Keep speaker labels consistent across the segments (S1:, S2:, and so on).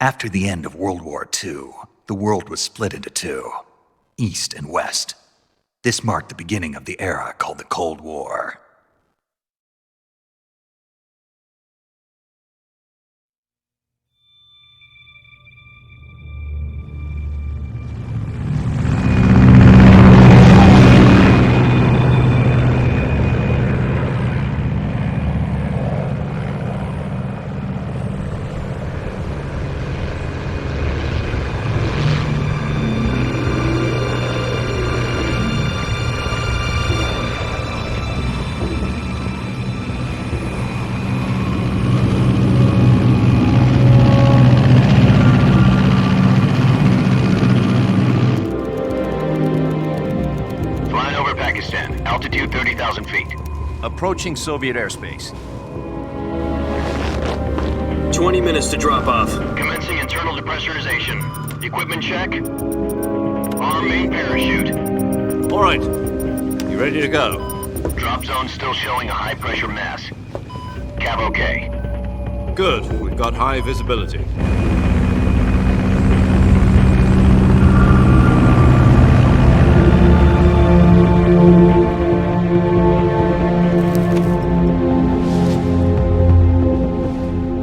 S1: After the end of World War II, the world was split into two, East and West. This marked the beginning of the era called the Cold War.
S2: Altitude 30,000 feet.
S3: Approaching Soviet airspace.
S4: 20 minutes to drop off.
S2: Commencing internal depressurization. Equipment check. Arm main parachute.
S3: All right. You ready to go?
S2: Drop zone still showing a high pressure mass. Cav okay.
S3: Good. We've got high visibility.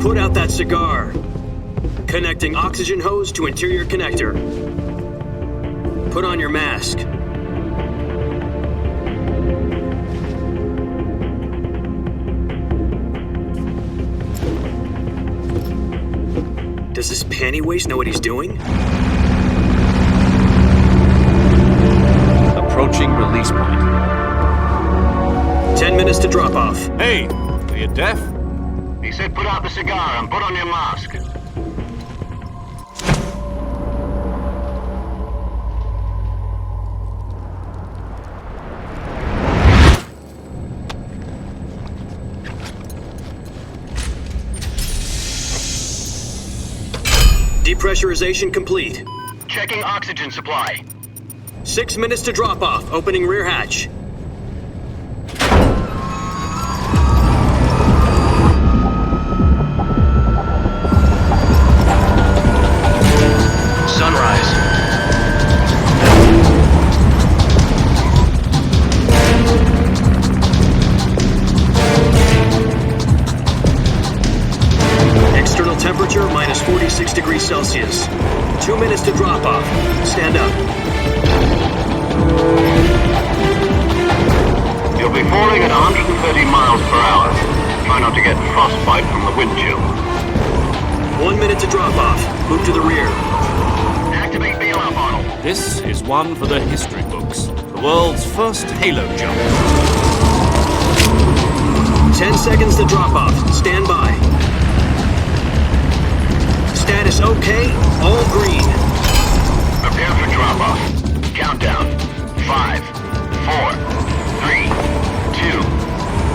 S4: Put out that cigar. Connecting oxygen hose to interior connector. Put on your mask. Does this panty waste know what he's doing?
S3: Approaching release point.
S4: 10 minutes to drop off.
S3: Hey, are you deaf?
S2: He said put out the cigar and put on your mask.
S4: Depressurization complete.
S2: Checking oxygen supply.
S4: 6 minutes to drop off. Opening rear hatch.
S2: Sunrise.
S4: External temperature minus 46 degrees Celsius. 2 minutes to drop off. Stand up.
S2: You'll be falling at 130 miles per hour. Try not to get frostbite from the wind chill.
S4: 1 minute to drop off. Move to the rear.
S2: Activate bailout model.
S3: This is one for the history books. The world's first halo jump.
S4: 10 seconds to drop off. Stand by. Status okay. All green.
S2: Prepare for drop off. Countdown. 5, 4, 3, 2,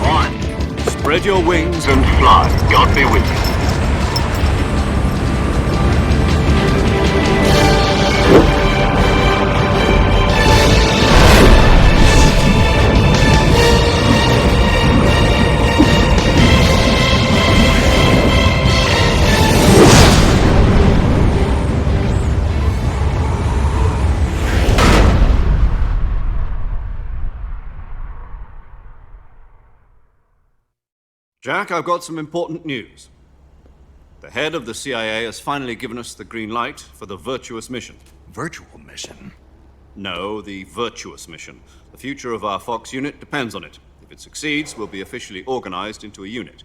S2: 1.
S3: Spread your wings
S2: And fly. God be with you.
S3: Jack, I've got some important news. The head of the CIA has finally given us the green light for the Virtuous mission.
S1: Virtual mission?
S3: No, the Virtuous mission. The future of our Fox unit depends on it. If it succeeds, we'll be officially organized into a unit.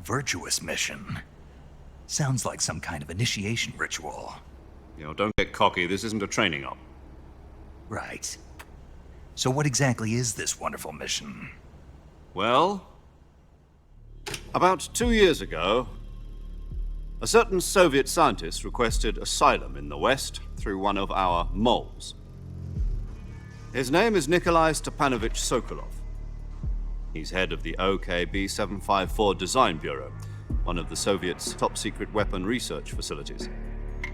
S1: Virtuous mission? Sounds like some kind of initiation ritual.
S3: Don't get cocky. This isn't a training op.
S1: Right. So what exactly is this wonderful mission?
S3: Well, about 2 years ago, a certain Soviet scientist requested asylum in the West through one of our moles. His name is Nikolai Stepanovich Sokolov. He's head of the OKB 754 Design Bureau, one of the Soviets' top-secret weapon research facilities,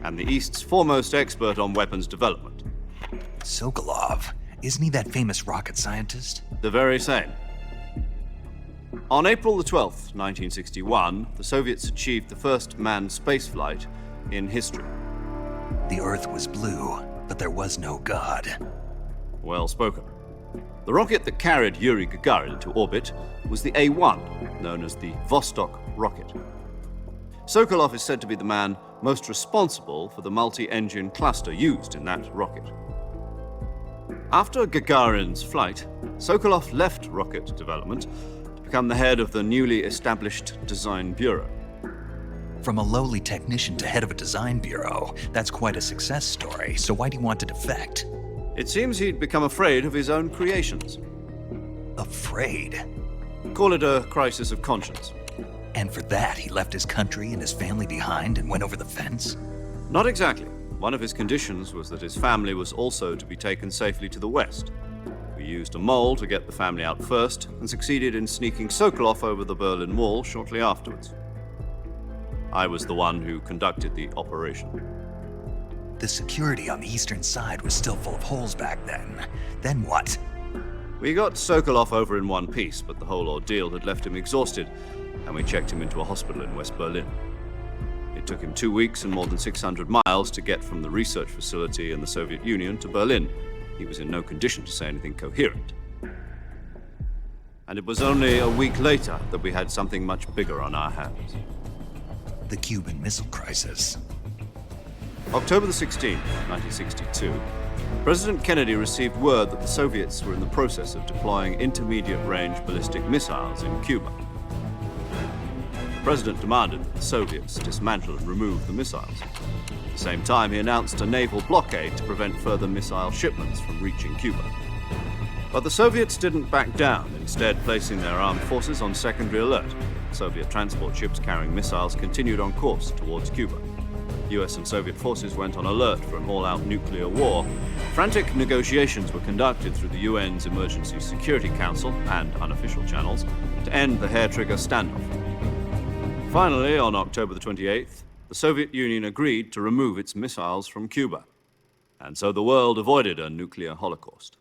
S3: and the East's foremost expert on weapons development.
S1: Sokolov? Isn't he that famous rocket scientist?
S3: The very same. On April the 12th, 1961, the Soviets achieved the first manned spaceflight in history.
S1: The Earth was blue, but there was no God.
S3: Well spoken. The rocket that carried Yuri Gagarin into orbit was the A-1, known as the Vostok rocket. Sokolov is said to be the man most responsible for the multi-engine cluster used in that rocket. After Gagarin's flight, Sokolov left rocket development to become the head of the newly established Design Bureau.
S1: From a lowly technician to head of a design bureau, that's quite a success story, so why'd he want to defect?
S3: It seems he'd become afraid of his own creations.
S1: Afraid?
S3: Call it a crisis of conscience.
S1: And for that, he left his country and his family behind and went over the fence?
S3: Not exactly. One of his conditions was that his family was also to be taken safely to the west. We used a mole to get the family out first and succeeded in sneaking Sokolov over the Berlin Wall shortly afterwards. I was the one who conducted the operation.
S1: The security on the eastern side was still full of holes back then. Then what?
S3: We got Sokolov over in one piece, but the whole ordeal had left him exhausted, and we checked him into a hospital in West Berlin. It took him 2 weeks and more than 600 miles to get from the research facility in the Soviet Union to Berlin. He was in no condition to say anything coherent. And it was only a week later that we had something much bigger on our hands.
S1: The Cuban Missile Crisis.
S3: October the 16th, 1962, President Kennedy received word that the Soviets were in the process of deploying intermediate-range ballistic missiles in Cuba. The President demanded that the Soviets dismantle and remove the missiles. At the same time, he announced a naval blockade to prevent further missile shipments from reaching Cuba. But the Soviets didn't back down, instead placing their armed forces on secondary alert. Soviet transport ships carrying missiles continued on course towards Cuba. US and Soviet forces went on alert for an all-out nuclear war. Frantic negotiations were conducted through the UN's Emergency Security Council and unofficial channels to end the hair-trigger standoff. Finally, on October the 28th, the Soviet Union agreed to remove its missiles from Cuba, and so the world avoided a nuclear holocaust.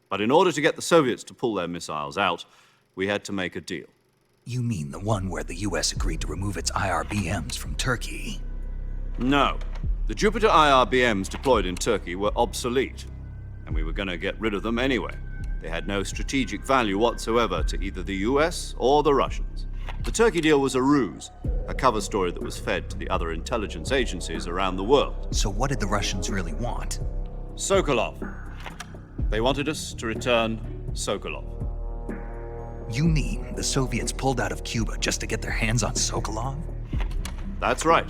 S3: But in order to get the Soviets to pull their missiles out, we had to make a deal.
S1: You mean the one where the US agreed to remove its IRBMs from Turkey?
S3: No. The Jupiter IRBMs deployed in Turkey were obsolete, and we were going to get rid of them anyway. They had no strategic value whatsoever to either the US or the Russians. The Turkey deal was a ruse, a cover story that was fed to the other intelligence agencies around the world.
S1: So what did the Russians really want?
S3: Sokolov. They wanted us to return Sokolov.
S1: You mean the Soviets pulled out of Cuba just to get their hands on Sokolov?
S3: That's right.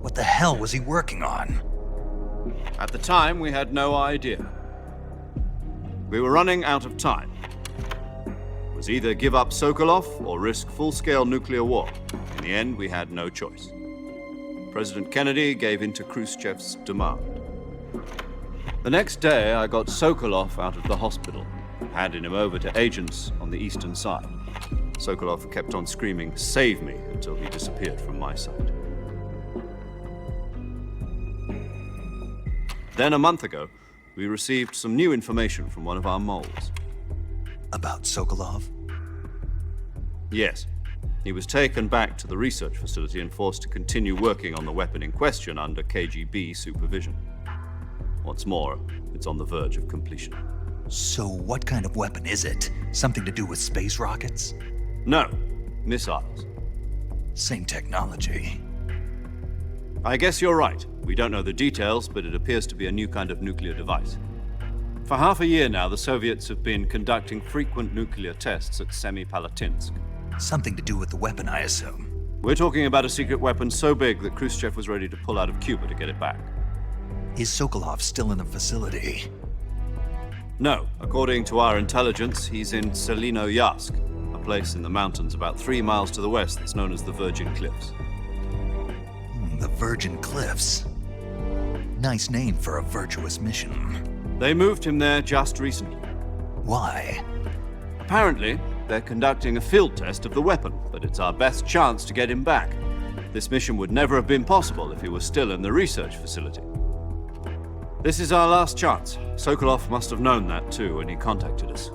S1: What the hell was he working on?
S3: At the time, we had no idea. We were running out of time. It was either give up Sokolov or risk full-scale nuclear war. In the end, we had no choice. President Kennedy gave in to Khrushchev's demand. The next day, I got Sokolov out of the hospital, handing him over to agents on the eastern side. Sokolov kept on screaming, "Save me," until he disappeared from my sight. Then a month ago, we received some new information from one of our moles.
S1: About Sokolov?
S3: Yes. He was taken back to the research facility and forced to continue working on the weapon in question under KGB supervision. What's more, it's on the verge of completion.
S1: So what kind of weapon is it? Something to do with space rockets?
S3: No, missiles.
S1: Same technology.
S3: I guess you're right. We don't know the details, but it appears to be a new kind of nuclear device. For half a year now, the Soviets have been conducting frequent nuclear tests at Semipalatinsk.
S1: Something to do with the weapon, I assume.
S3: We're talking about a secret weapon so big that Khrushchev was ready to pull out of Cuba to get it back.
S1: Is Sokolov still in the facility?
S3: No. According to our intelligence, he's in Selinoyarsk, a place in the mountains about 3 miles to the west that's known as the Virgin Cliffs.
S1: The Virgin Cliffs. Nice name for a virtuous mission.
S3: They moved him there just recently.
S1: Why?
S3: Apparently, they're conducting a field test of the weapon, but it's our best chance to get him back. This mission would never have been possible if he was still in the research facility. This is our last chance. Sokolov must have known that too when he contacted us.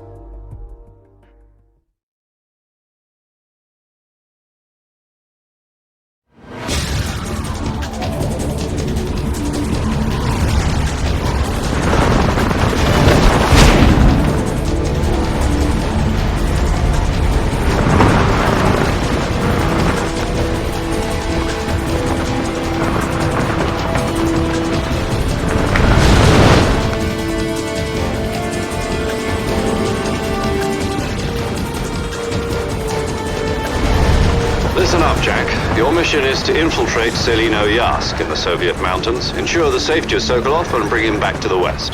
S3: mission is to infiltrate Selino-Yask in the Soviet mountains, ensure the safety of Sokolov, and bring him back to the West.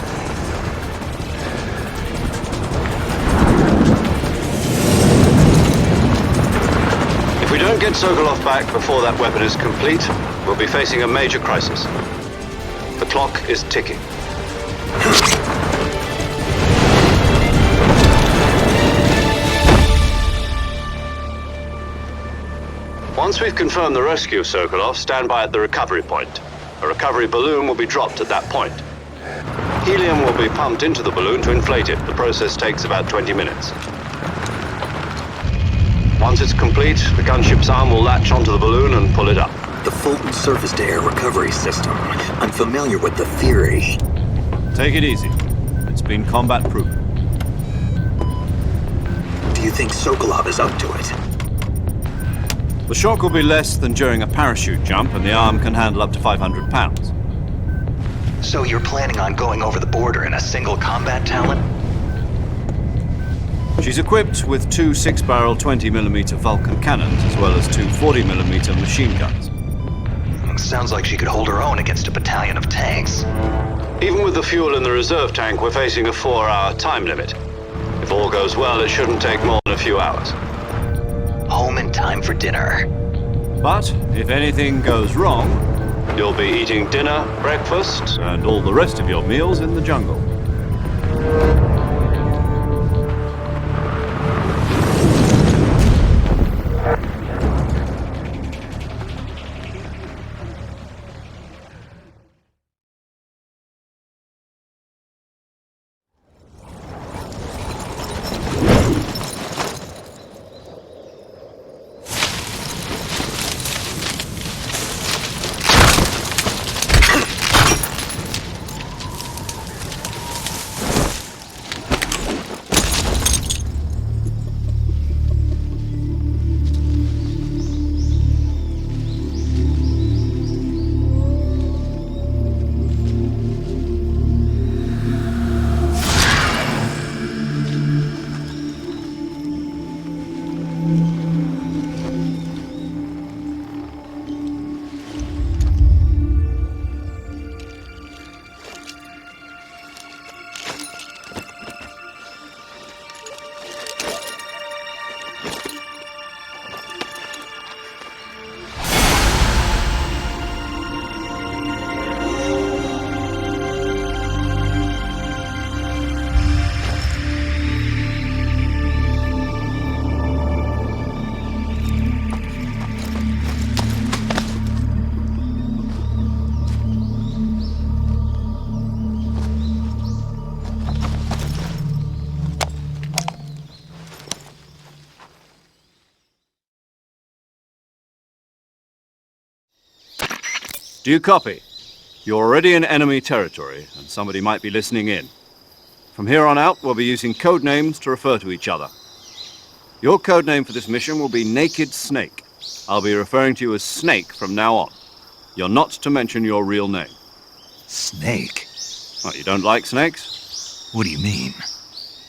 S3: If we don't get Sokolov back before that weapon is complete, we'll be facing a major crisis. The clock is ticking. Once we've confirmed the rescue of Sokolov, stand by at the recovery point. A recovery balloon will be dropped at that point. Helium will be pumped into the balloon to inflate it. The process takes about 20 minutes. Once it's complete, the gunship's arm will latch onto the balloon and pull it up.
S5: The Fulton surface-to-air recovery system. I'm familiar with the theory.
S3: Take it easy. It's been combat-proven.
S5: Do you think Sokolov is up to it?
S3: The shock will be less than during a parachute jump, and the arm can handle up to 500 pounds.
S1: So you're planning on going over the border in a single combat Talon?
S3: She's equipped with two 6-barrel 20mm Vulcan cannons, as well as two 40mm machine guns.
S1: Sounds like she could hold her own against a battalion of tanks.
S3: Even with the fuel in the reserve tank, we're facing a 4-hour time limit. If all goes well, it shouldn't take more than a few hours.
S1: Home in time for dinner.
S3: But if anything goes wrong, you'll be eating dinner, breakfast, and all the rest of your meals in the jungle. Do you copy? You're already in enemy territory, and somebody might be listening in. From here on out, we'll be using code names to refer to each other. Your code name for this mission will be Naked Snake. I'll be referring to you as Snake from now on. You're not to mention your real name.
S1: Snake?
S3: What, you don't like snakes?
S1: What do you mean?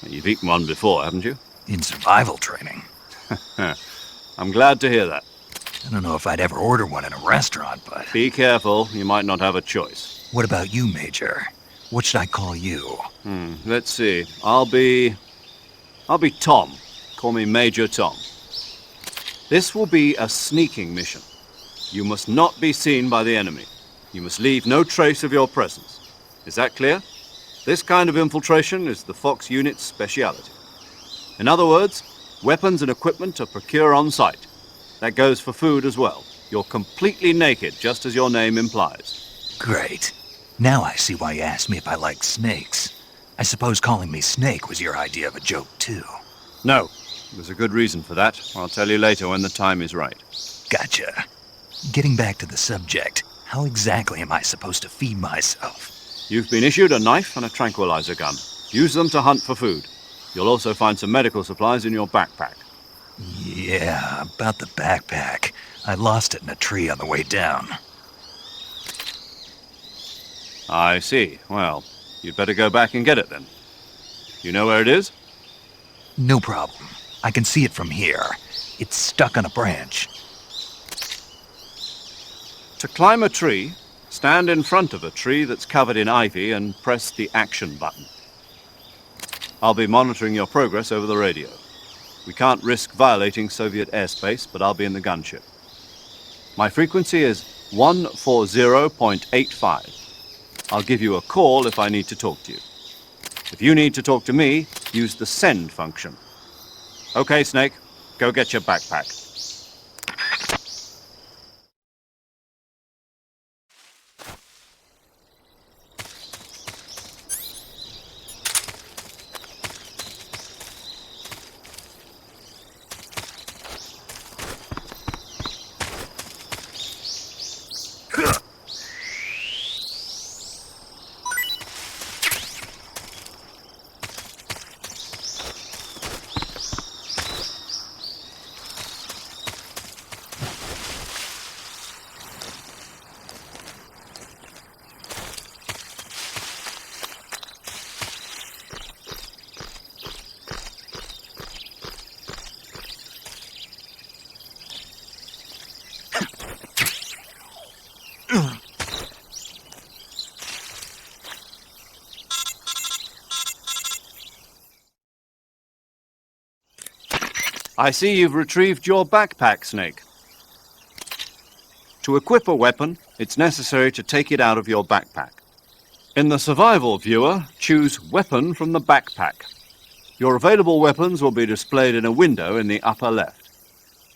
S3: You've eaten one before, haven't you?
S1: In survival training.
S3: I'm glad to hear that.
S1: I don't know if I'd ever order one in a restaurant, but...
S3: Be careful, you might not have a choice.
S1: What about you, Major? What should I call you?
S3: Let's see. I'll be Tom. Call me Major Tom. This will be a sneaking mission. You must not be seen by the enemy. You must leave no trace of your presence. Is that clear? This kind of infiltration is the Fox unit's speciality. In other words, weapons and equipment are procured on site. That goes for food as well. You're completely naked, just as your name implies.
S1: Great. Now I see why you asked me if I liked snakes. I suppose calling me Snake was your idea of a joke, too.
S3: No. There's a good reason for that. I'll tell you later when the time is right.
S1: Gotcha. Getting back to the subject, how exactly am I supposed to feed myself?
S3: You've been issued a knife and a tranquilizer gun. Use them to hunt for food. You'll also find some medical supplies in your backpack.
S1: Yeah, about the backpack. I lost it in a tree on the way down.
S3: I see. Well, you'd better go back and get it then. You know where it is?
S1: No problem. I can see it from here. It's stuck on a branch.
S3: To climb a tree, stand in front of a tree that's covered in ivy and press the action button. I'll be monitoring your progress over the radio. We can't risk violating Soviet airspace, but I'll be in the gunship. My frequency is 140.85. I'll give you a call if I need to talk to you. If you need to talk to me, use the send function. Okay, Snake, go get your backpack. I see you've retrieved your backpack, Snake. To equip a weapon, it's necessary to take it out of your backpack. In the survival viewer, choose Weapon from the backpack. Your available weapons will be displayed in a window in the upper left.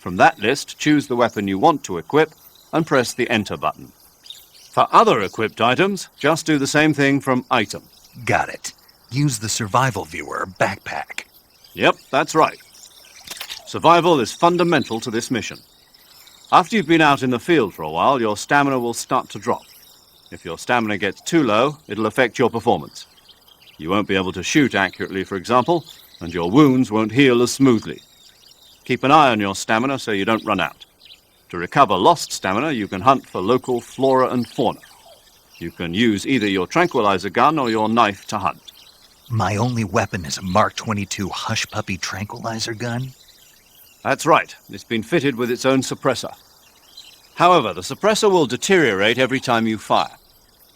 S3: From that list, choose the weapon you want to equip and press the Enter button. For other equipped items, just do the same thing from Item.
S1: Got it. Use the survival viewer backpack.
S3: Yep, that's right. Survival is fundamental to this mission. After you've been out in the field for a while, your stamina will start to drop. If your stamina gets too low, it'll affect your performance. You won't be able to shoot accurately, for example, and your wounds won't heal as smoothly. Keep an eye on your stamina so you don't run out. To recover lost stamina, you can hunt for local flora and fauna. You can use either your tranquilizer gun or your knife to hunt.
S1: My only weapon is a Mark 22 Hush Puppy tranquilizer gun?
S3: That's right. It's been fitted with its own suppressor. However, the suppressor will deteriorate every time you fire.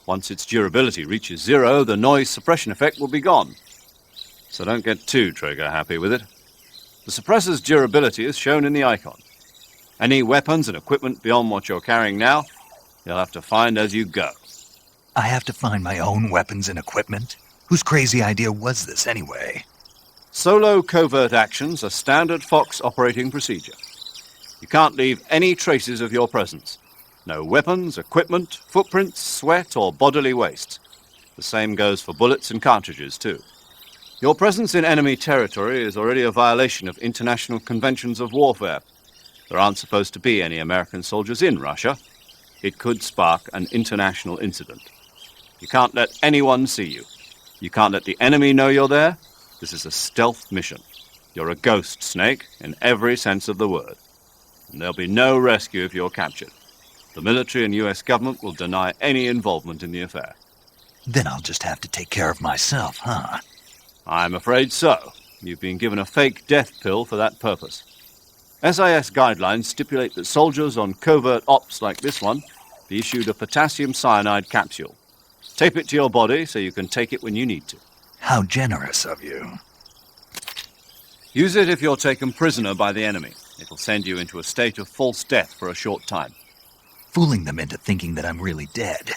S3: Once its durability reaches 0, the noise suppression effect will be gone. So don't get too trigger-happy with it. The suppressor's durability is shown in the icon. Any weapons and equipment beyond what you're carrying now, you'll have to find as you go.
S1: I have to find my own weapons and equipment? Whose crazy idea was this anyway?
S3: Solo covert actions are standard Fox operating procedure. You can't leave any traces of your presence. No weapons, equipment, footprints, sweat, or bodily waste. The same goes for bullets and cartridges, too. Your presence in enemy territory is already a violation of international conventions of warfare. There aren't supposed to be any American soldiers in Russia. It could spark an international incident. You can't let anyone see you. You can't let the enemy know you're there. This is a stealth mission. You're a ghost, Snake, in every sense of the word. And there'll be no rescue if you're captured. The military and U.S. government will deny any involvement in the affair.
S1: Then I'll just have to take care of myself, huh?
S3: I'm afraid so. You've been given a fake death pill for that purpose. SIS guidelines stipulate that soldiers on covert ops like this one be issued a potassium cyanide capsule. Tape it to your body so you can take it when you need to.
S1: How generous of you.
S3: Use it if you're taken prisoner by the enemy. It'll send you into a state of false death for a short time.
S1: Fooling them into thinking that I'm really dead.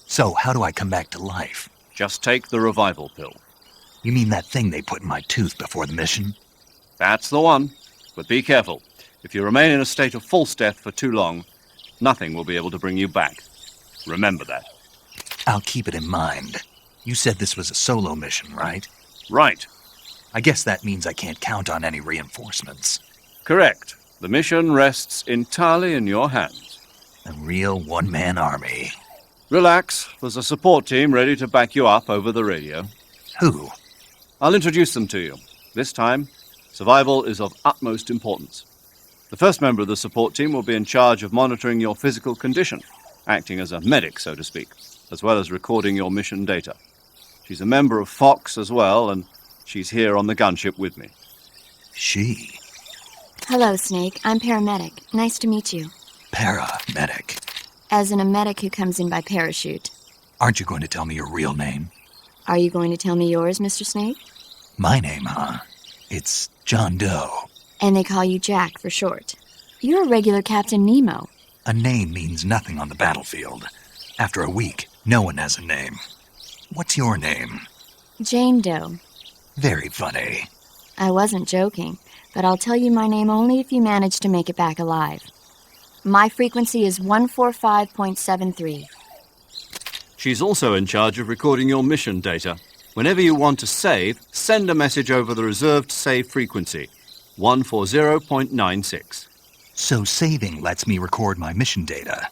S1: So, how do I come back to life?
S3: Just take the revival pill.
S1: You mean that thing they put in my tooth before the mission?
S3: That's the one. But be careful. If you remain in a state of false death for too long, nothing will be able to bring you back. Remember that.
S1: I'll keep it in mind. You said this was a solo mission, right?
S3: Right.
S1: I guess that means I can't count on any reinforcements.
S3: Correct. The mission rests entirely in your hands.
S1: A real one-man army.
S3: Relax. There's a support team ready to back you up over the radio.
S1: Who?
S3: I'll introduce them to you. This time, survival is of utmost importance. The first member of the support team will be in charge of monitoring your physical condition, acting as a medic, so to speak, as well as recording your mission data. She's a member of Fox as well, and she's here on the gunship with me.
S1: She?
S6: Hello, Snake. I'm paramedic. Nice to meet you.
S1: Paramedic.
S6: As in a medic who comes in by parachute.
S1: Aren't you going to tell me your real name?
S6: Are you going to tell me yours, Mr. Snake?
S1: My name, huh? It's John Doe.
S6: And they call you Jack for short. You're a regular Captain Nemo.
S1: A name means nothing on the battlefield. After a week, no one has a name. What's your name?
S6: Jane Doe.
S1: Very funny.
S6: I wasn't joking, but I'll tell you my name only if you manage to make it back alive. My frequency is 145.73.
S3: She's also in charge of recording your mission data. Whenever you want to save, send a message over the reserved save frequency, 140.96.
S1: So saving lets me record my mission data.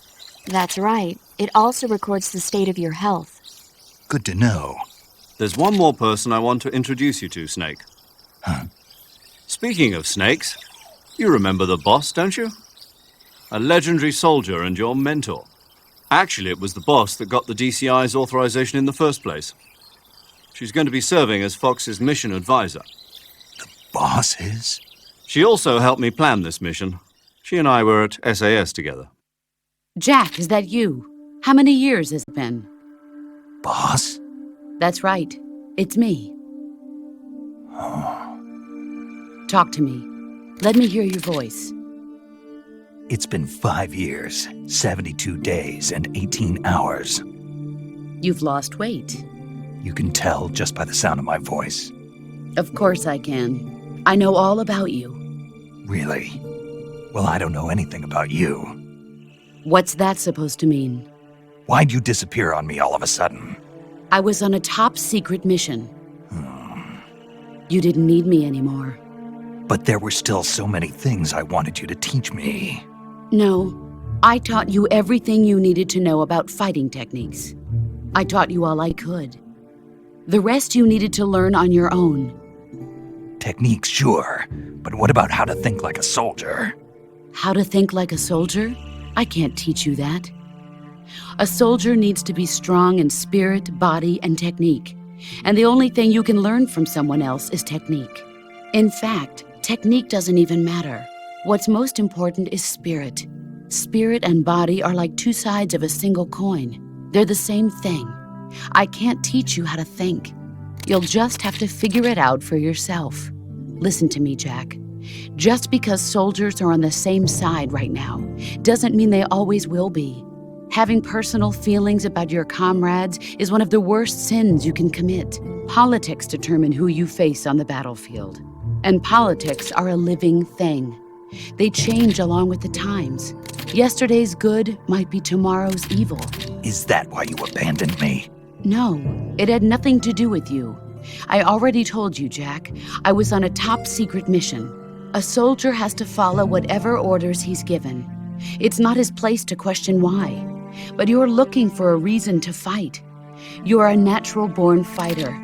S6: That's right. It also records the state of your health.
S1: Good to know.
S3: There's one more person I want to introduce you to, Snake.
S1: Huh?
S3: Speaking of snakes, you remember the boss, don't you? A legendary soldier and your mentor. Actually, it was the boss that got the DCI's authorization in the first place. She's going to be serving as Fox's mission advisor.
S1: The boss is?
S3: She also helped me plan this mission. She and I were at SAS together.
S7: Jack, is that you? How many years has it been?
S1: Boss?
S7: That's right. It's me. Talk to me. Let me hear your voice.
S1: It's been 5 years, 72 days, and 18 hours.
S7: You've lost weight.
S1: You can tell just by the sound of my voice.
S7: Of course I can. I know all about you.
S1: Really? Well, I don't know anything about you.
S7: What's that supposed to mean?
S1: Why'd you disappear on me all of a sudden?
S7: I was on a top-secret mission. You didn't need me anymore.
S1: But there were still so many things I wanted you to teach me.
S7: No, I taught you everything you needed to know about fighting techniques. I taught you all I could. The rest you needed to learn on your own.
S1: Techniques, sure. But what about how to think like a soldier?
S7: How to think like a soldier? I can't teach you that. A soldier needs to be strong in spirit, body, and technique. And the only thing you can learn from someone else is technique. In fact, technique doesn't even matter. What's most important is spirit. Spirit and body are like two sides of a single coin. They're the same thing. I can't teach you how to think. You'll just have to figure it out for yourself. Listen to me, Jack. Just because soldiers are on the same side right now doesn't mean they always will be. Having personal feelings about your comrades is one of the worst sins you can commit. Politics determine who you face on the battlefield. And politics are a living thing. They change along with the times. Yesterday's good might be tomorrow's evil.
S1: Is that why you abandoned me?
S7: No, it had nothing to do with you. I already told you, Jack. I was on a top-secret mission. A soldier has to follow whatever orders he's given. It's not his place to question why. But you're looking for a reason to fight. You're a natural-born fighter,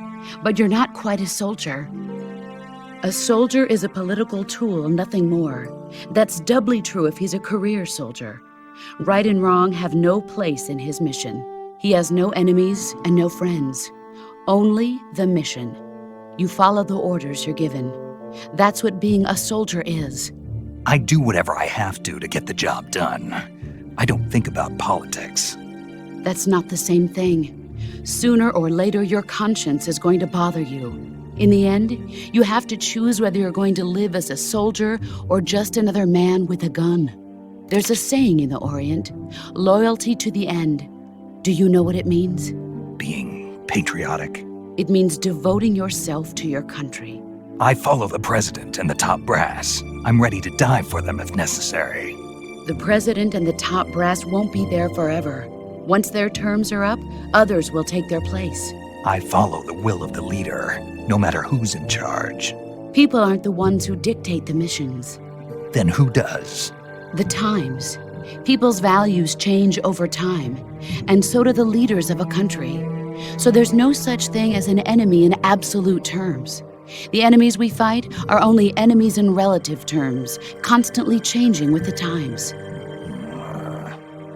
S7: but you're not quite a soldier. A soldier is a political tool, nothing more. That's doubly true if he's a career soldier. Right and wrong have no place in his mission. He has no enemies and no friends. Only the mission. You follow the orders you're given. That's what being a soldier is.
S1: I do whatever I have to get the job done. I don't think about politics.
S7: That's not the same thing. Sooner or later, your conscience is going to bother you. In the end, you have to choose whether you're going to live as a soldier or just another man with a gun. There's a saying in the Orient, loyalty to the end. Do you know what it means?
S1: Being patriotic.
S7: It means devoting yourself to your country.
S1: I follow the president and the top brass. I'm ready to die for them if necessary.
S7: The president and the top brass won't be there forever. Once their terms are up, others will take their place.
S1: I follow the will of the leader, no matter who's in charge.
S7: People aren't the ones who dictate the missions.
S1: Then who does?
S7: The times. People's values change over time, and so do the leaders of a country. So there's no such thing as an enemy in absolute terms. The enemies we fight are only enemies in relative terms, constantly changing with the times.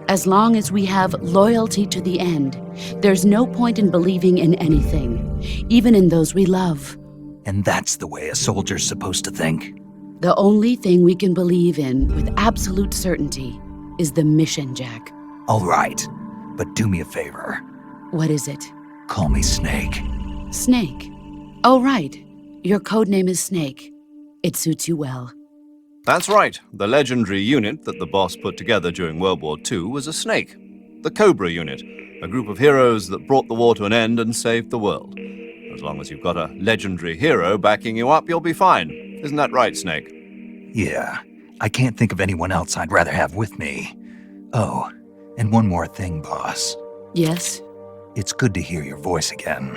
S7: As long as we have loyalty to the end, there's no point in believing in anything, even in those we love.
S1: And that's the way a soldier's supposed to think?
S7: The only thing we can believe in with absolute certainty is the mission, Jack.
S1: All right, but do me a favor.
S7: What is it?
S1: Call me Snake.
S7: Snake. Oh, right. Your code name is Snake. It suits you well.
S3: That's right. The legendary unit that the boss put together during World War II was a snake. The Cobra unit, a group of heroes that brought the war to an end and saved the world. As long as you've got a legendary hero backing you up, you'll be fine. Isn't that right, Snake?
S1: Yeah, I can't think of anyone else I'd rather have with me. Oh, and one more thing, boss.
S7: Yes?
S1: It's good to hear your voice again.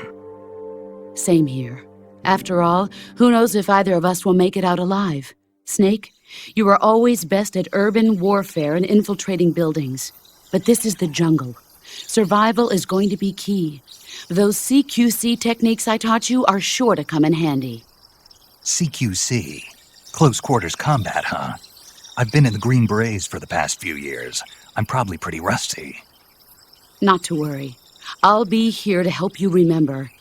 S7: Same here. After all, who knows if either of us will make it out alive? Snake, you are always best at urban warfare and infiltrating buildings. But this is the jungle. Survival is going to be key. Those CQC techniques I taught you are sure to come in handy.
S1: CQC? Close quarters combat, huh? I've been in the Green Berets for the past few years. I'm probably pretty rusty.
S7: Not to worry. I'll be here to help you remember.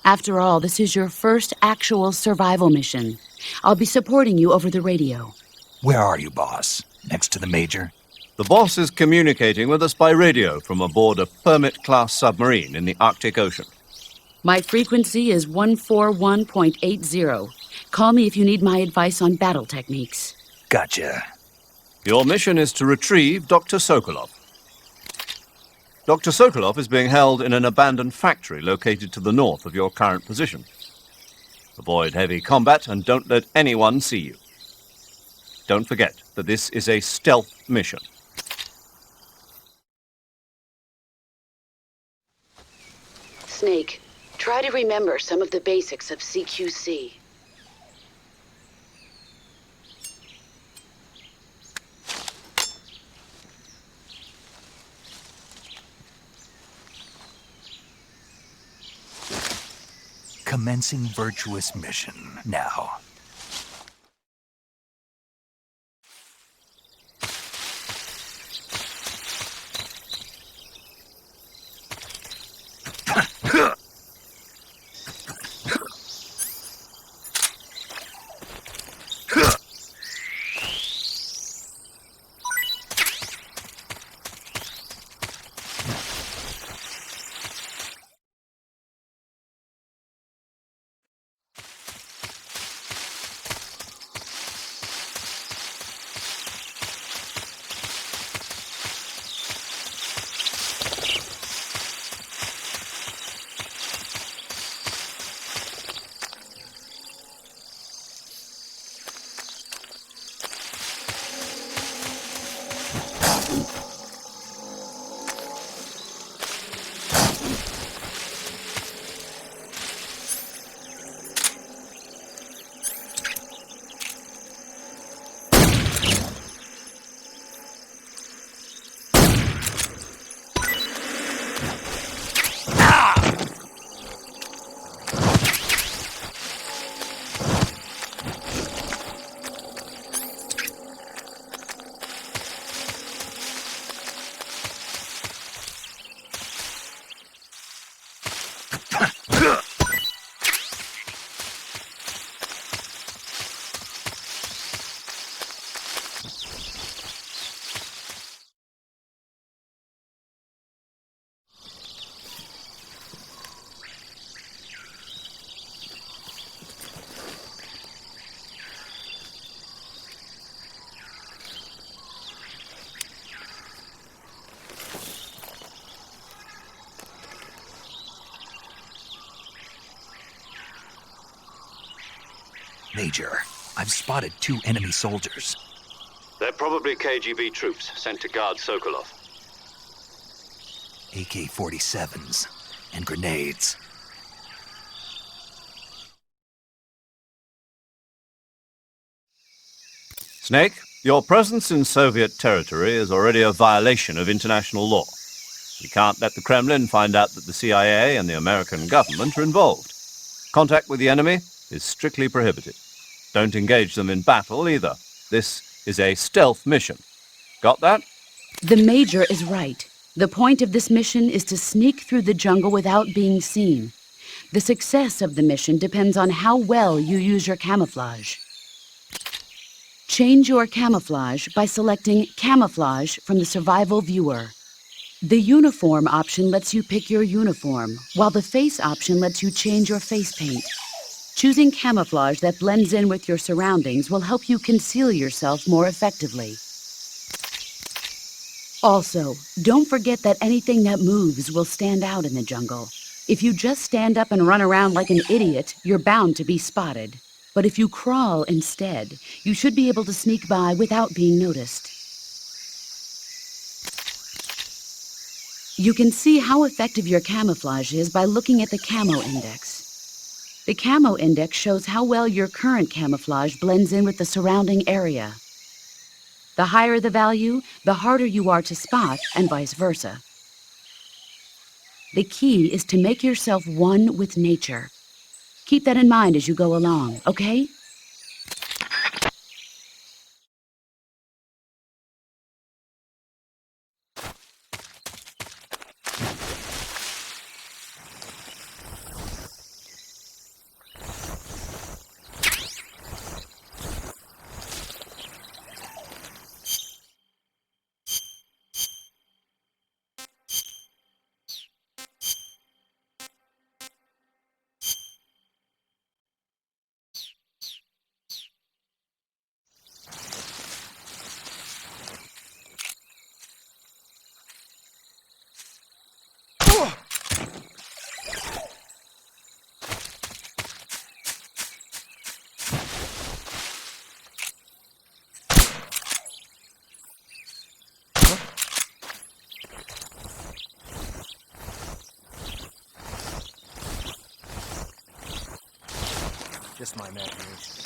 S7: After all, this is your first actual survival mission. I'll be supporting you over the radio.
S1: Where are you, boss? Next to the Major?
S3: The boss is communicating with us by radio from aboard a Permit-class submarine in the Arctic Ocean.
S7: My frequency is 141.80. Call me if you need my advice on battle techniques.
S1: Gotcha.
S3: Your mission is to retrieve Dr. Sokolov. Dr. Sokolov is being held in an abandoned factory located to the north of your current position. Avoid heavy combat and don't let anyone see you. Don't forget that this is a stealth mission.
S7: Snake, try to remember some of the basics of CQC.
S1: Commencing Virtuous mission now. Major, I've spotted 2 enemy soldiers.
S3: They're probably KGB troops sent to guard Sokolov.
S1: AK-47s and grenades.
S3: Snake, your presence in Soviet territory is already a violation of international law. We can't let the Kremlin find out that the CIA and the American government are involved. Contact with the enemy is strictly prohibited. Don't engage them in battle either. This is a stealth mission. Got that?
S7: The Major is right. The point of this mission is to sneak through the jungle without being seen. The success of the mission depends on how well you use your camouflage. Change your camouflage by selecting Camouflage from the Survival Viewer. The uniform option lets you pick your uniform, while the face option lets you change your face paint. Choosing camouflage that blends in with your surroundings will help you conceal yourself more effectively. Also, don't forget that anything that moves will stand out in the jungle. If you just stand up and run around like an idiot, you're bound to be spotted. But if you crawl instead, you should be able to sneak by without being noticed. You can see how effective your camouflage is by looking at the camo index. The camo index shows how well your current camouflage blends in with the surrounding area. The higher the value, the harder you are to spot, and vice versa. The key is to make yourself one with nature. Keep that in mind as you go along, okay?
S8: Just my imagination.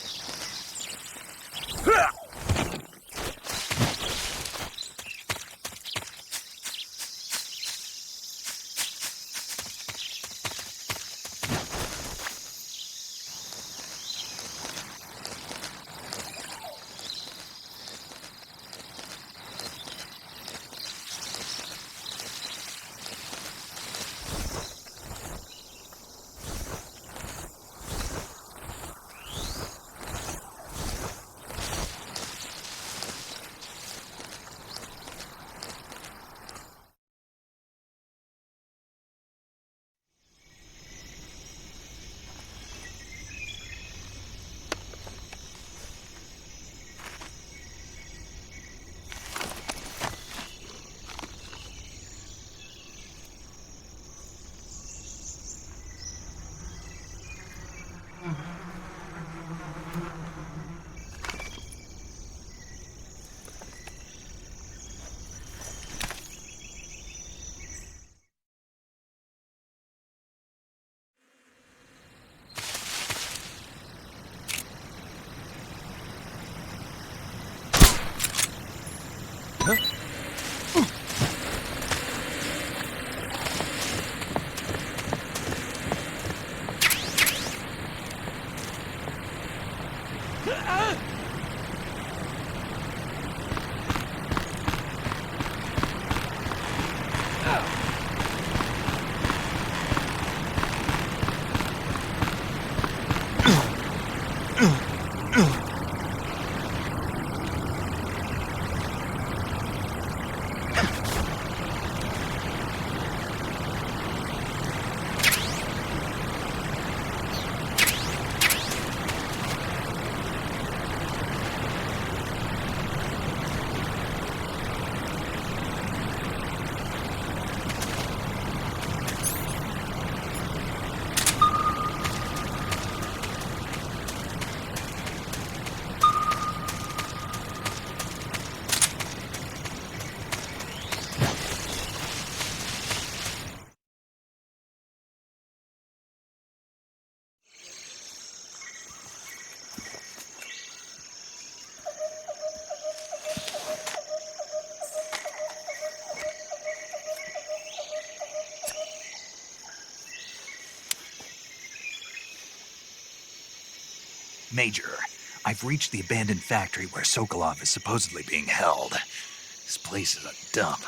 S1: Major, I've reached the abandoned factory where Sokolov is supposedly being held. This place is a dump.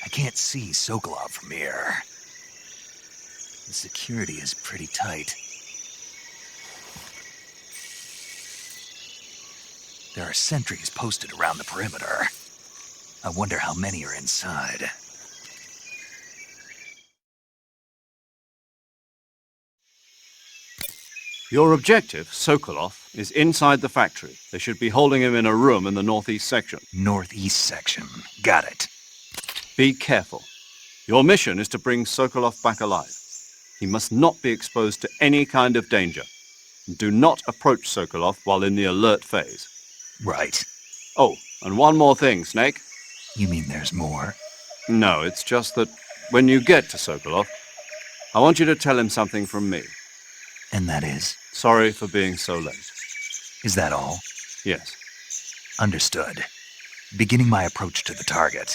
S1: I can't see Sokolov from here. The security is pretty tight. There are sentries posted around the perimeter. I wonder how many are inside.
S3: Your objective, Sokolov, is inside the factory. They should be holding him in a room in the northeast section.
S1: Northeast section. Got it.
S3: Be careful. Your mission is to bring Sokolov back alive. He must not be exposed to any kind of danger. Do not approach Sokolov while in the alert phase.
S1: Right.
S3: Oh, and one more thing, Snake.
S1: You mean there's more?
S3: No, it's just that when you get to Sokolov, I want you to tell him something from me.
S1: And that is?
S3: Sorry for being so late.
S1: Is that all?
S3: Yes.
S1: Understood. Beginning my approach to the target.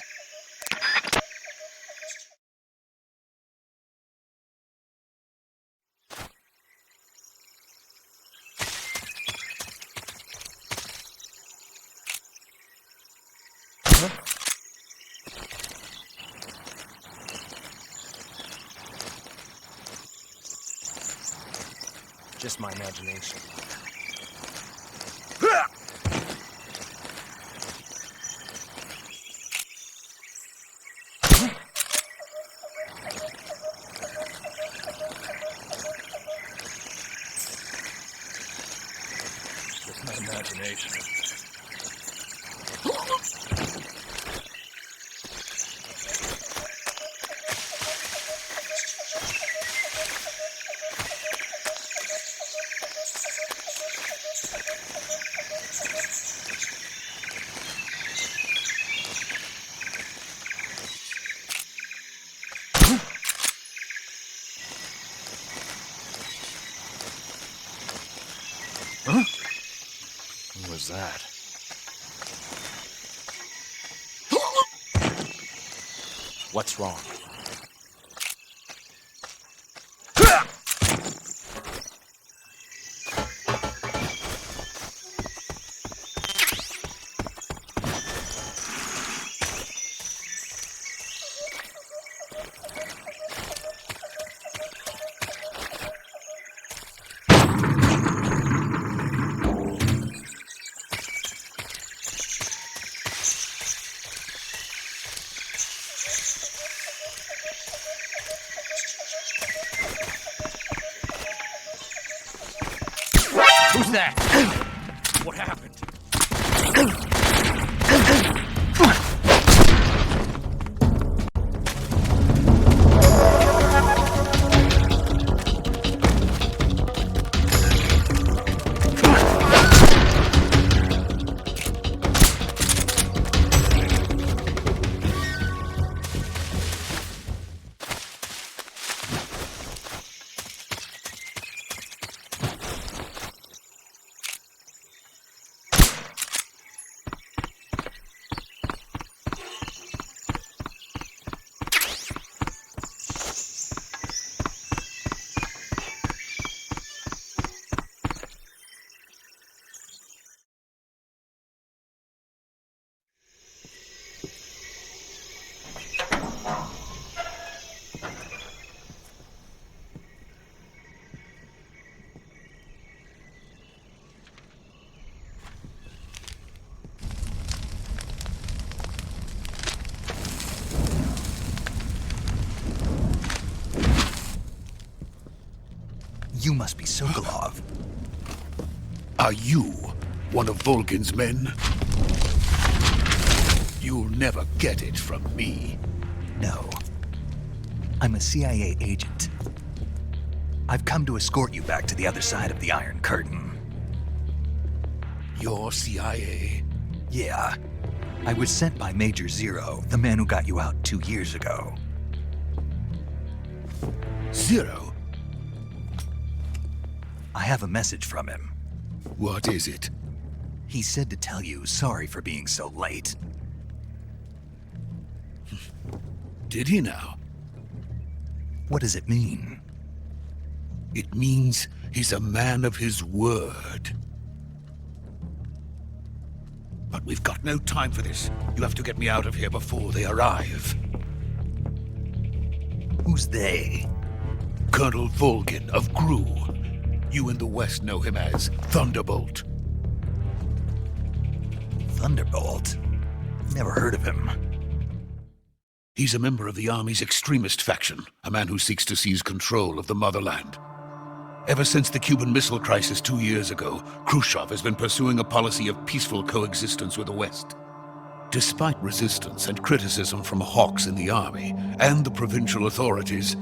S8: Just my imagination. Just my imagination. Huh? What was that? What's wrong? Who's that? What happened?
S1: You must be Sokolov.
S9: Are you one of Volgin's men? You'll never get it from me.
S1: No. I'm a CIA agent. I've come to escort you back to the other side of the Iron Curtain.
S9: You're CIA?
S1: Yeah. I was sent by Major Zero, the man who got you out 2 years ago.
S9: Zero?
S1: I have a message from him.
S9: What is it?
S1: He said to tell you sorry for being so late.
S9: Did he now?
S1: What does it mean?
S9: It means he's a man of his word. But we've got no time for this. You have to get me out of here before they arrive.
S1: Who's they?
S9: Colonel Volgin of GRU. You in the West know him as Thunderbolt.
S1: Thunderbolt? Never heard of him.
S9: He's a member of the Army's extremist faction, a man who seeks to seize control of the motherland. Ever since the Cuban Missile Crisis 2 years ago, Khrushchev has been pursuing a policy of peaceful coexistence with the West. Despite resistance and criticism from hawks in the army and the provincial authorities,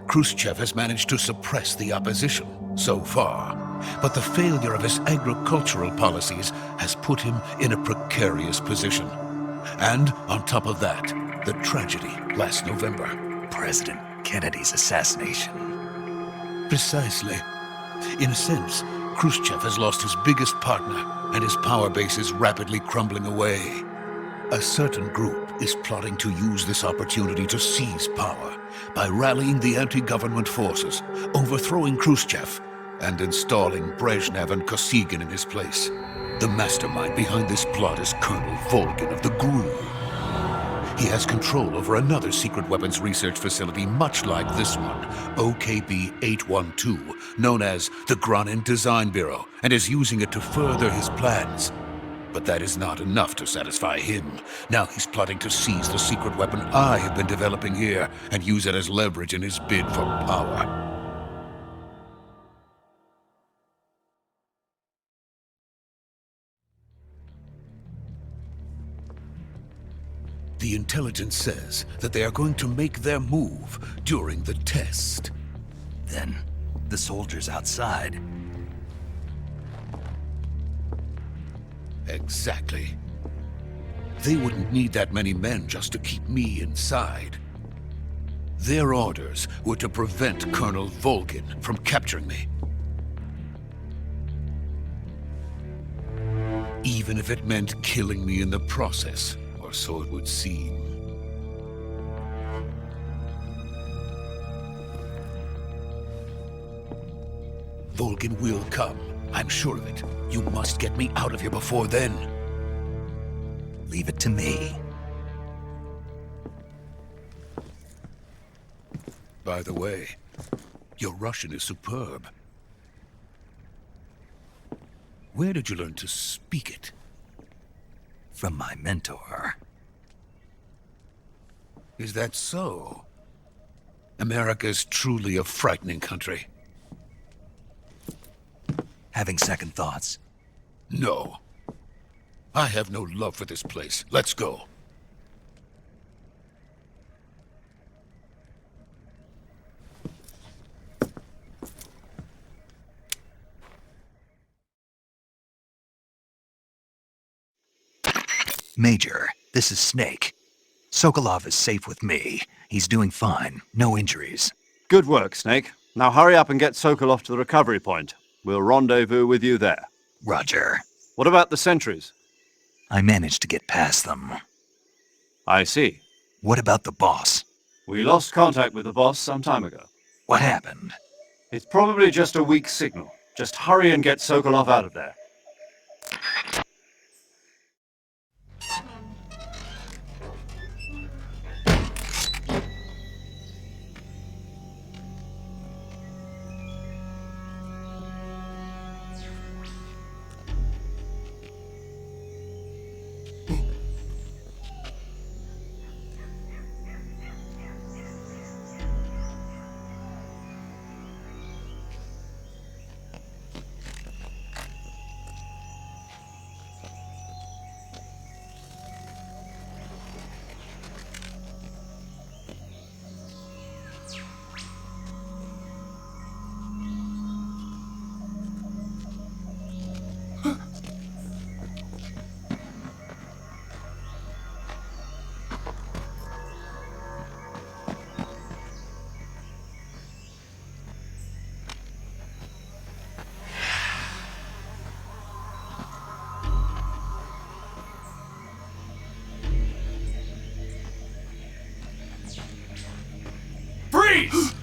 S9: Khrushchev has managed to suppress the opposition so far. But the failure of his agricultural policies has put him in a precarious position. And on top of that, the tragedy last November.
S1: President Kennedy's assassination.
S9: Precisely. In a sense, Khrushchev has lost his biggest partner, and his power base is rapidly crumbling away. A certain group is plotting to use this opportunity to seize power by rallying the anti-government forces, overthrowing Khrushchev, and installing Brezhnev and Kosygin in his place. The mastermind behind this plot is Colonel Volgin of the GRU. He has control over another secret weapons research facility much like this one, OKB-812, known as the Granin Design Bureau, and is using it to further his plans. But that is not enough to satisfy him. Now he's plotting to seize the secret weapon I have been developing here and use it as leverage in his bid for power. The intelligence says that they are going to make their move during the test.
S1: Then, the soldiers outside.
S9: Exactly. They wouldn't need that many men just to keep me inside. Their orders were to prevent Colonel Volgin from capturing me. Even if it meant killing me in the process, or so it would seem. Volgin will come. I'm sure of it. You must get me out of here before then.
S1: Leave it to me.
S9: By the way, your Russian is superb. Where did you learn to speak it?
S1: From my mentor.
S9: Is that so? America is truly a frightening country.
S1: Having second thoughts?
S9: No. I have no love for this place. Let's go.
S1: Major, this is Snake. Sokolov is safe with me. He's doing fine. No injuries.
S3: Good work, Snake. Now hurry up and get Sokolov to the recovery point. We'll rendezvous with you there.
S1: Roger.
S3: What about the sentries?
S1: I managed to get past them.
S3: I see.
S1: What about the boss?
S3: We lost contact with the boss some time ago.
S1: What happened?
S3: It's probably just a weak signal. Just hurry and get Sokolov out of there.
S8: Freeze!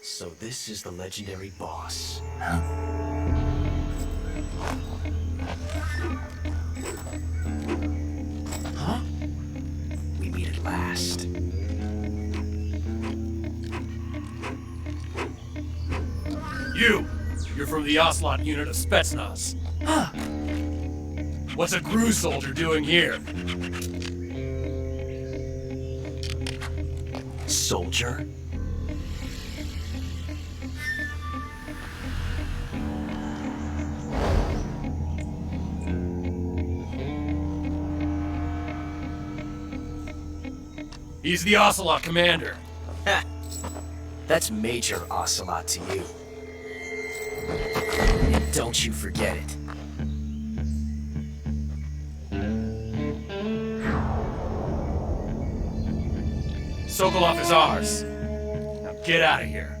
S4: So this is the legendary boss.
S1: Huh?
S8: You're from the Ocelot unit of Spetsnaz. Huh. What's a GRU soldier doing here?
S4: Soldier?
S8: He's the Ocelot commander.
S4: Ha! That's Major Ocelot to you. And don't you forget it.
S8: Sokolov is ours. Now get out of here.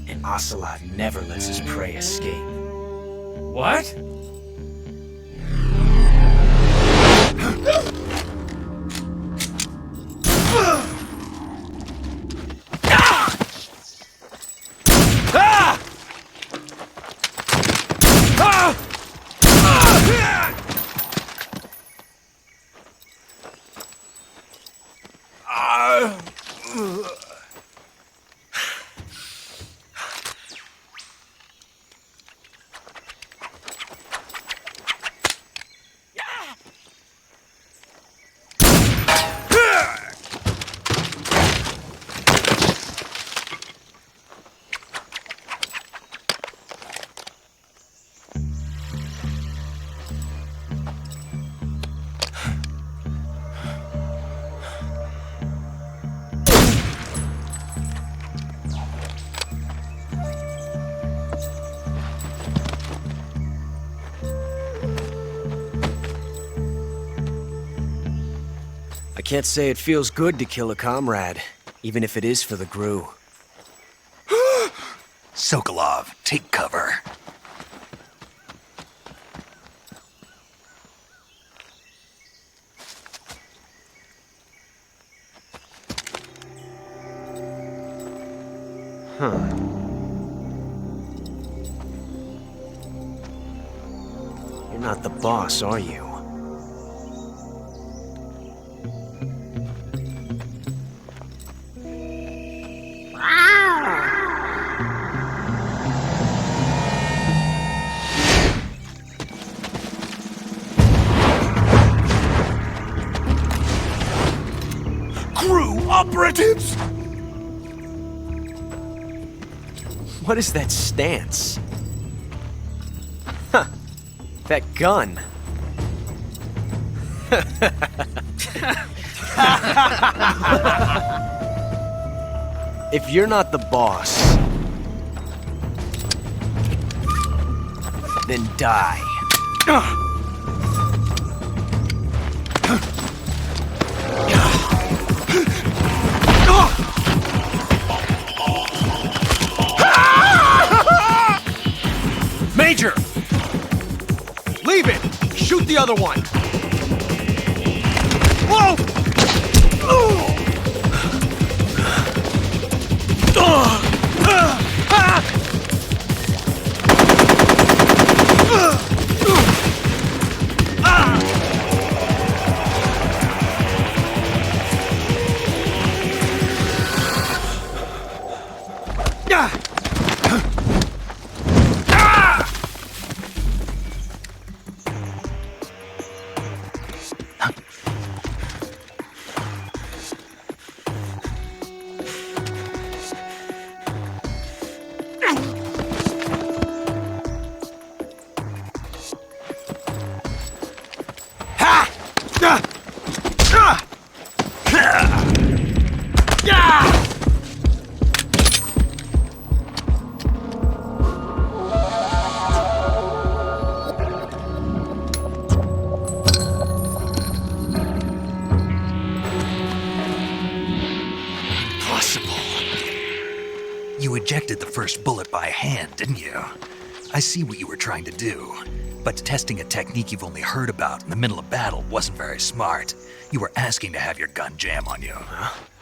S4: And Ocelot never lets his prey escape.
S8: What?
S4: I can't say it feels good to kill a comrade, even if it is for the GRU.
S1: Sokolov, take cover.
S4: Huh. You're not the boss, are you?
S1: GRU operatives!
S4: What is that stance? Huh. That gun. If you're not the boss, then die.
S10: Major! Leave it! Shoot the other one! Whoa!
S1: You ejected the first bullet by hand, didn't you? I see what you were trying to do, but testing a technique you've only heard about in the middle of battle wasn't very smart. You were asking to have your gun jam on you.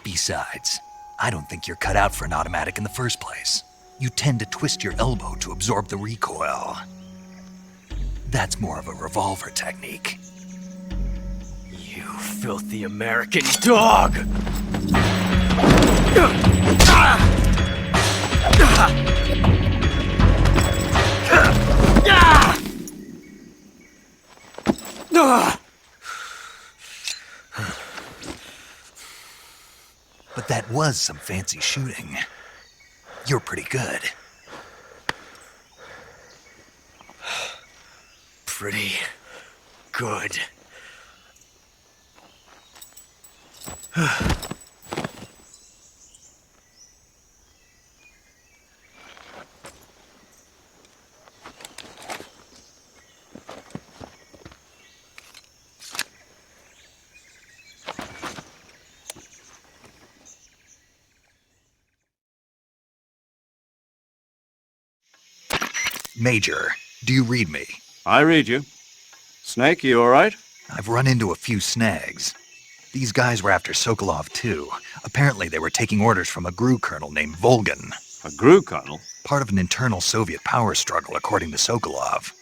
S1: Besides, I don't think you're cut out for an automatic in the first place. You tend to twist your elbow to absorb the recoil. That's more of a revolver technique.
S4: You filthy American dog!
S1: was some fancy shooting. You're pretty good.
S10: Pretty good.
S1: Major, do you read me?
S3: I read you. Snake, you all right?
S1: I've run into a few snags. These guys were after Sokolov too. Apparently they were taking orders from a GRU colonel named Volgan.
S3: A GRU colonel?
S1: Part of an internal Soviet power struggle, according to Sokolov.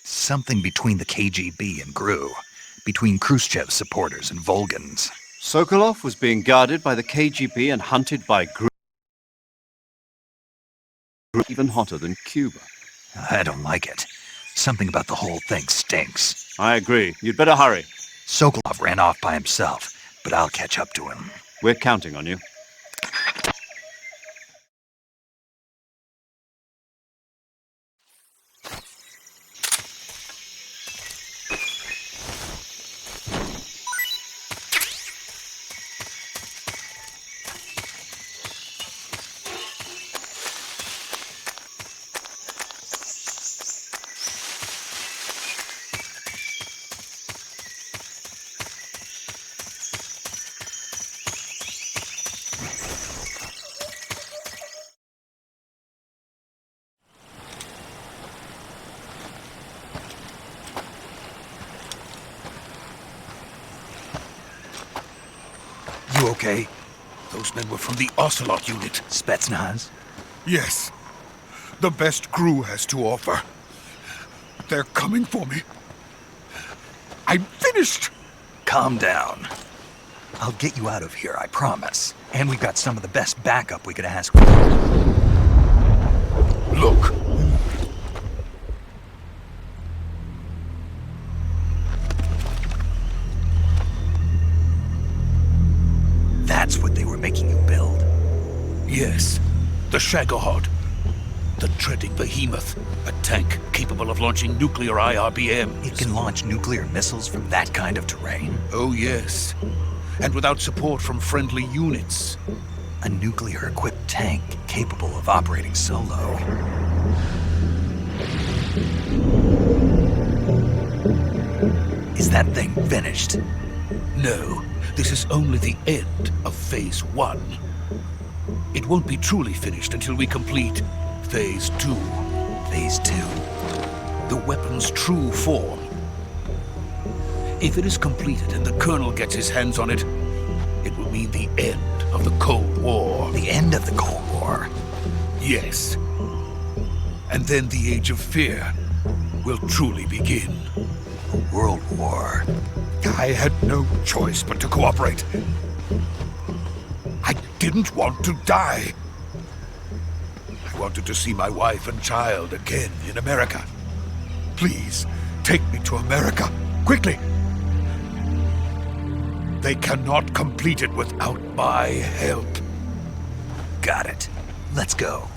S1: Something between the KGB and GRU. Between Khrushchev's supporters and Volgan's.
S3: Sokolov was being guarded by the KGB and hunted by GRU. Even hotter than Cuba.
S1: I don't like it. Something about the whole thing stinks.
S3: I agree. You'd better hurry.
S1: Sokolov ran off by himself, but I'll catch up to him.
S3: We're counting on you.
S1: You okay?
S9: Those men were from the Ocelot unit.
S1: Spetsnaz?
S9: Yes. The best GRU has to offer. They're coming for me. I'm finished!
S1: Calm down. I'll get you out of here, I promise. And we've got some of the best backup we could ask for.
S9: Look.
S1: That's what they were making you build?
S9: Yes. The Shagohod. The treading behemoth. A tank capable of launching nuclear IRBMs.
S1: It can launch nuclear missiles from that kind of terrain?
S9: Oh, yes. And without support from friendly units.
S1: A nuclear-equipped tank capable of operating solo. Is that thing finished?
S9: No. This is only the end of Phase 1. It won't be truly finished until we complete Phase 2.
S1: Phase 2?
S9: The weapon's true form. If it is completed and the Colonel gets his hands on it, it will mean the end of the Cold War.
S1: The end of the Cold War?
S9: Yes. And then the Age of Fear will truly begin.
S1: A world war.
S9: I had no choice but to cooperate. I didn't want to die. I wanted to see my wife and child again in America. Please, take me to America, quickly. They cannot complete it without my help.
S1: Got it. Let's go.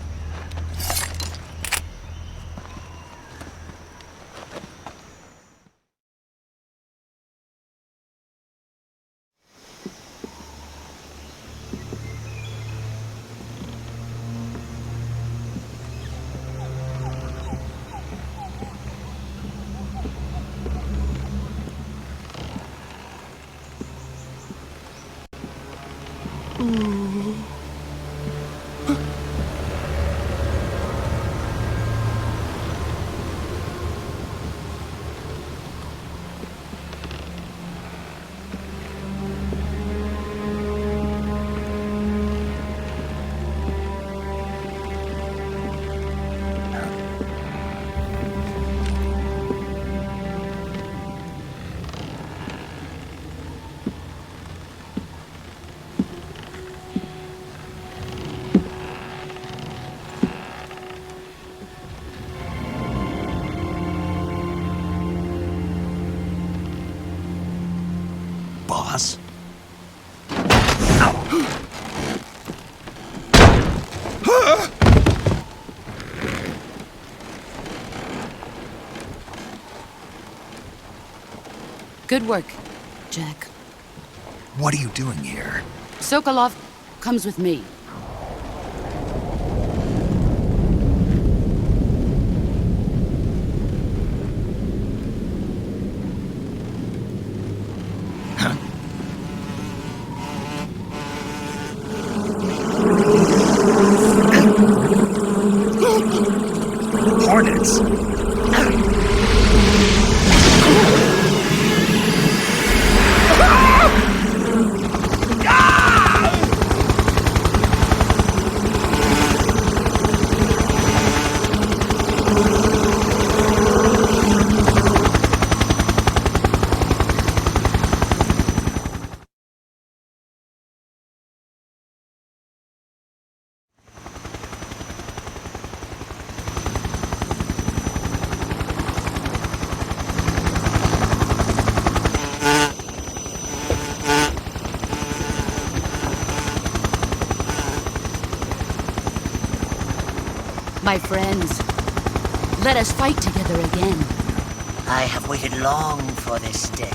S7: Good work, Jack.
S1: What are you doing here?
S7: Sokolov comes with me.
S1: Hornets!
S7: My friends, let us fight together again.
S10: I have waited long for this day.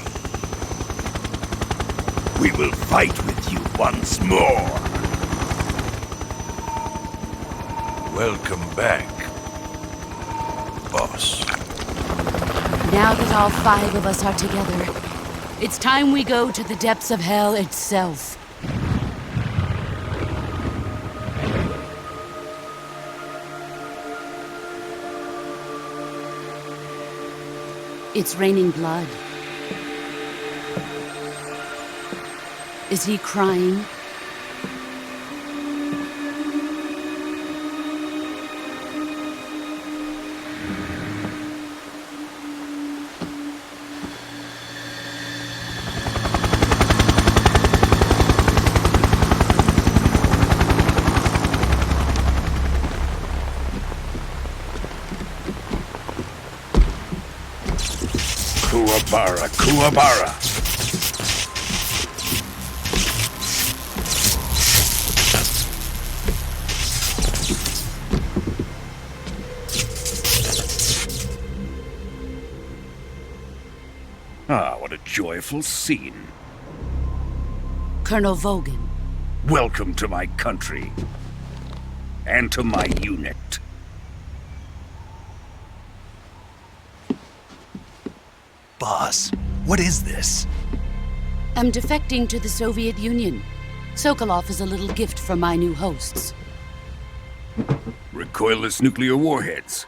S9: We will fight with you once more. Welcome back, boss.
S7: Now that all 5 of us are together, it's time we go to the depths of hell itself. It's raining blood. Is he crying?
S9: Kuwabara, Kuwabara. Ah, what a joyful scene.
S7: Colonel Vogan.
S9: Welcome to my country. And to my unit.
S1: Boss, what is this?
S7: I'm defecting to the Soviet Union. Sokolov is a little gift for my new hosts.
S9: Recoilless nuclear warheads.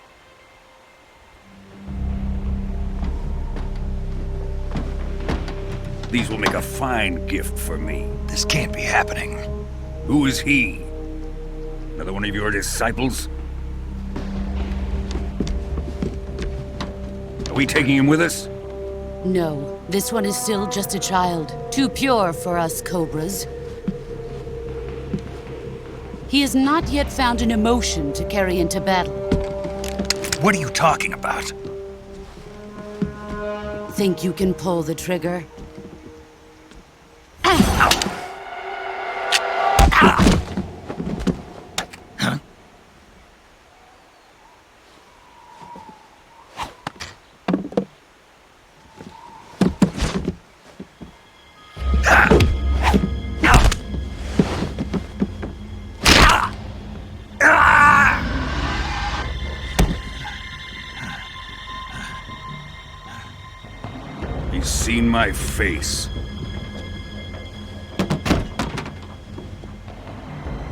S9: These will make a fine gift for me.
S1: This can't be happening.
S9: Who is he? Another one of your disciples? Are we taking him with us?
S7: No, this one is still just a child. Too pure for us Cobras. He has not yet found an emotion to carry into battle.
S1: What are you talking about?
S7: Think you can pull the trigger?
S9: He's seen my face.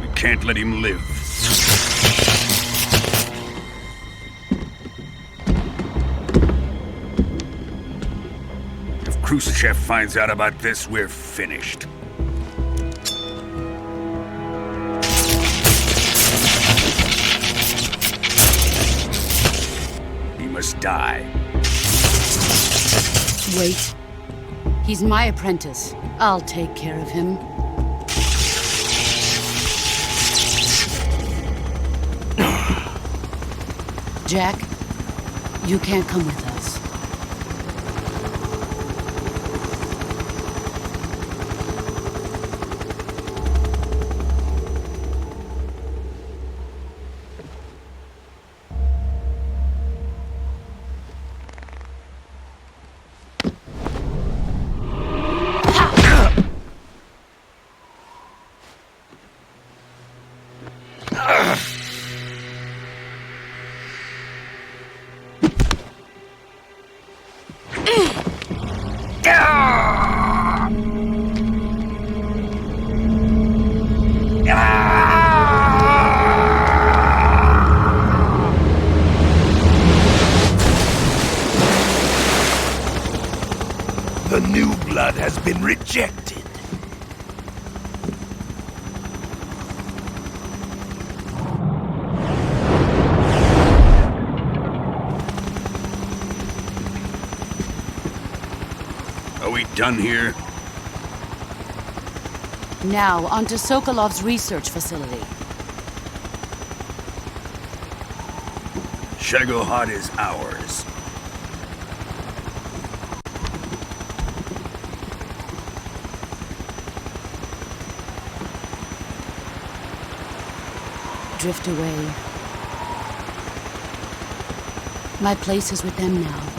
S9: We can't let him live. If Khrushchev finds out about this, we're finished. He must die.
S7: Wait. He's my apprentice. I'll take care of him. Jack, you can't come with us.
S9: done here?
S7: Now, on to Sokolov's research facility.
S9: Shagohod is ours.
S7: Drift away. My place is with them now.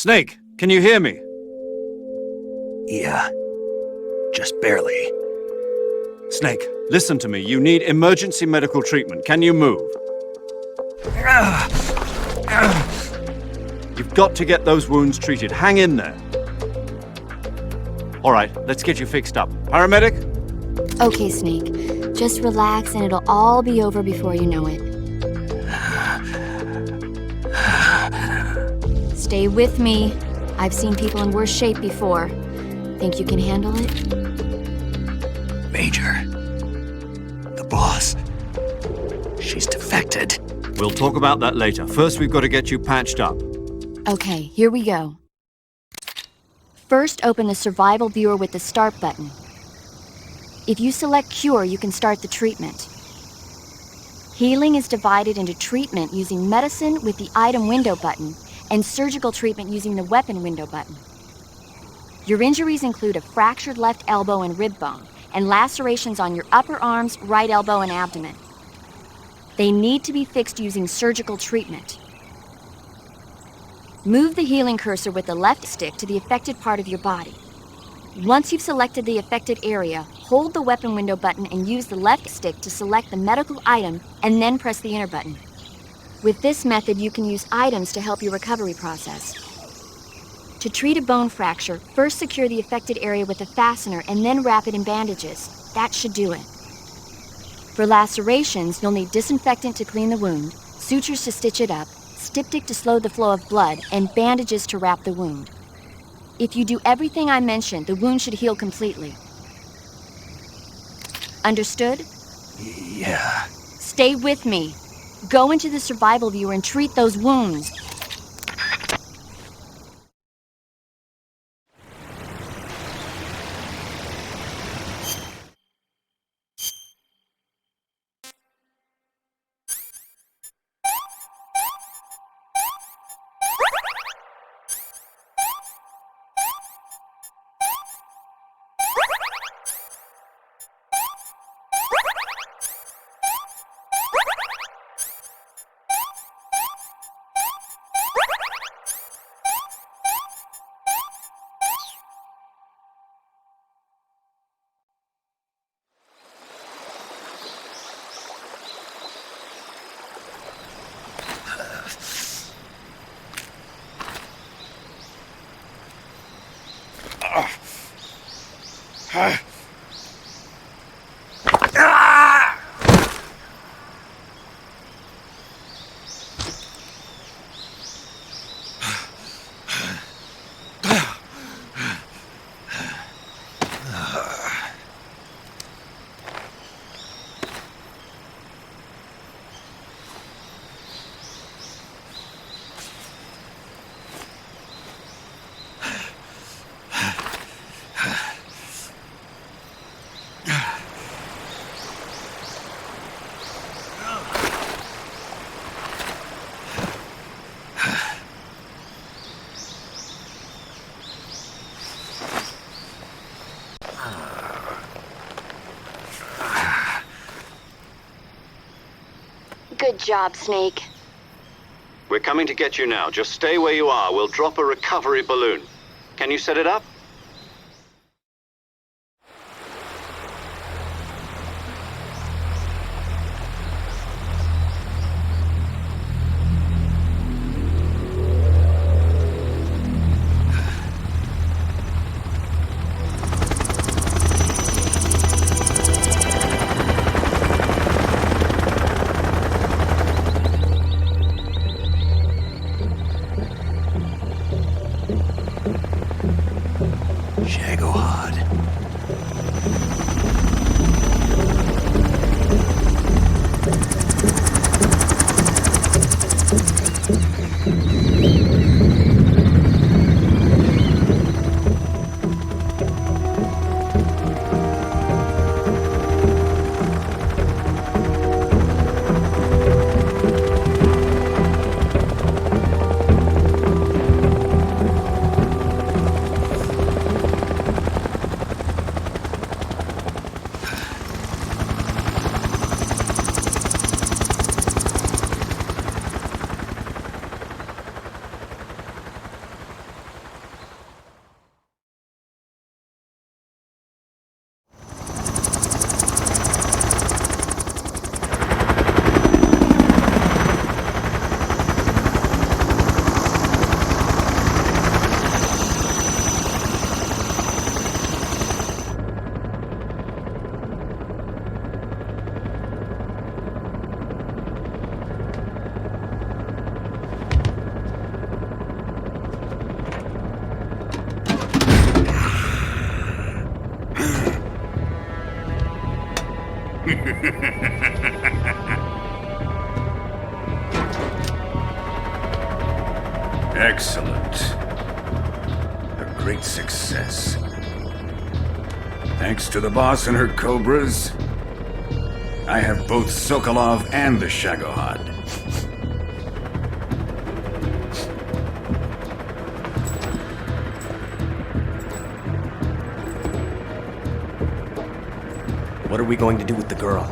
S3: Snake, can you hear me?
S1: Yeah. Just barely.
S3: Snake, listen to me. You need emergency medical treatment. Can you move? You've got to get those wounds treated. Hang in there. All right, let's get you fixed up. Paramedic?
S6: Okay, Snake. Just relax and it'll all be over before you know it. Stay with me. I've seen people in worse shape before. Think you can handle it?
S1: Major. The boss. She's defected.
S3: We'll talk about that later. First, we've got to get you patched up.
S6: Okay, here we go. First, open the survival viewer with the start button. If you select cure, you can start the treatment. Healing is divided into treatment using medicine with the item window button and surgical treatment using the weapon window button. Your injuries include a fractured left elbow and rib bone, and lacerations on your upper arms, right elbow, and abdomen. They need to be fixed using surgical treatment. Move the healing cursor with the left stick to the affected part of your body. Once you've selected the affected area, hold the weapon window button and use the left stick to select the medical item, and then press the enter button. With this method, you can use items to help your recovery process. To treat a bone fracture, first secure the affected area with a fastener and then wrap it in bandages. That should do it. For lacerations, you'll need disinfectant to clean the wound, sutures to stitch it up, styptic to slow the flow of blood, and bandages to wrap the wound. If you do everything I mentioned, the wound should heal completely. Understood?
S1: Yeah.
S6: Stay with me. Go into the survival viewer and treat those wounds. Good job, Snake.
S3: We're coming to get you now. Just stay where you are. We'll drop a recovery balloon. Can you set it up?
S9: Excellent. A great success. Thanks to the boss and her cobras, I have both Sokolov and the Shagohod.
S4: What are we going to do with the girl?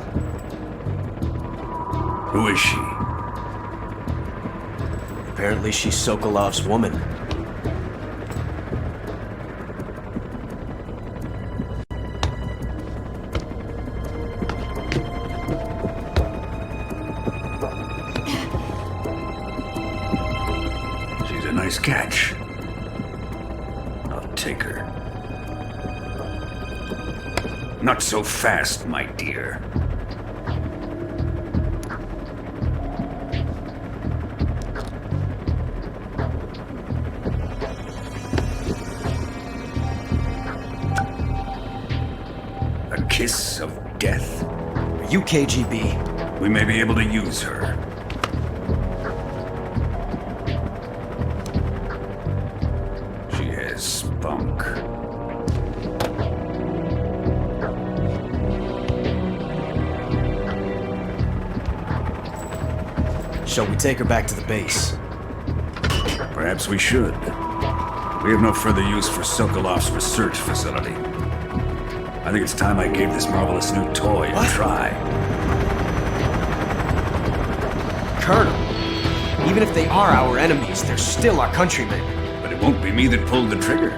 S9: Who is she?
S4: Apparently she's Sokolov's woman.
S9: She's a nice catch. I'll take her. Not so fast, my dear. A kiss of death?
S4: Are you KGB?
S9: We may be able to use her. She has spunk.
S4: Shall we take her back to the base?
S9: Perhaps we should. We have no further use for Sokolov's research facility. I think it's time I gave this marvelous new toy a try.
S4: Colonel, even if they are our enemies, they're still our countrymen.
S9: But it won't be me that pulled the trigger.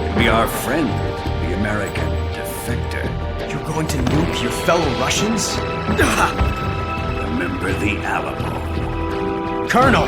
S9: It'll be our friend, the American defector.
S4: You're going to nuke your fellow Russians?
S9: Remember the Alamo.
S4: Colonel!